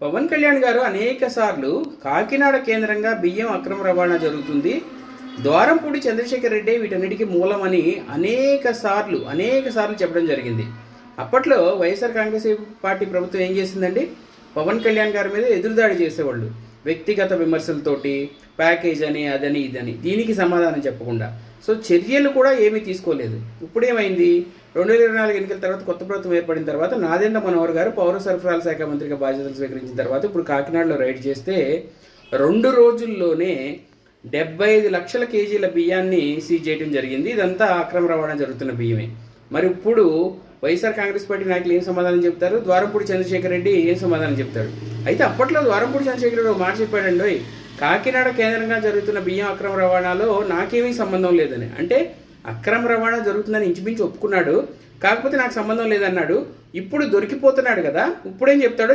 పవన్ కళ్యాణ్ గారు అనేక సార్లు కాకినాడ కేంద్రంగా బియ్యం అక్రమ రవాణా జరుగుతుంది, ద్వారంపూడి చంద్రశేఖర్ రెడ్డి వీటన్నిటికీ మూలమని అనేక సార్లు చెప్పడం జరిగింది. అప్పట్లో వైఎస్ఆర్ కాంగ్రెస్ పార్టీ ప్రభుత్వం ఏం చేసిందండి? పవన్ కళ్యాణ్ గారి మీద ఎదురుదాడి చేసేవాళ్ళు, వ్యక్తిగత విమర్శలతోటి, ప్యాకేజ్ అని అదని ఇదని, దీనికి సమాధానం చెప్పకుండా. సో చర్యలు కూడా ఏమీ తీసుకోలేదు. ఇప్పుడేమైంది? 2024 ఎన్నికల తర్వాత కొత్త ప్రభుత్వం ఏర్పడిన తర్వాత నాదెండ్ల మనోహర్ గారు పౌర సరఫరాల శాఖ మంత్రిగా బాధ్యతలు స్వీకరించిన తర్వాత ఇప్పుడు కాకినాడలో రైడ్ చేస్తే 2 రోజుల్లోనే 75 లక్షల కేజీల బియ్యాన్ని సీజ్ చేయడం జరిగింది. ఇదంతా అక్రమ రవాణా జరుగుతున్న బియ్యమే. మరి ఇప్పుడు వైఎస్ఆర్ కాంగ్రెస్ పార్టీ నాయకులు ఏం సమాధానం చెప్తారు? ద్వారంపూడి చంద్రశేఖర్ రెడ్డి ఏం సమాధానం చెప్తాడు? అయితే అప్పట్లో ద్వారంపూడి చంద్రశేఖర్ రెడ్డి ఒక మాట చెప్పాడండి, కాకినాడ కేంద్రంగా జరుగుతున్న బియ్యం అక్రమ రవాణాలో నాకేమీ సంబంధం లేదని. అంటే అక్రమ రవాణా జరుగుతుందని ఇంచుమించు ఒప్పుకున్నాడు, కాకపోతే నాకు సంబంధం లేదన్నాడు. ఇప్పుడు దొరికిపోతున్నాడు కదా, ఇప్పుడేం చెప్తాడో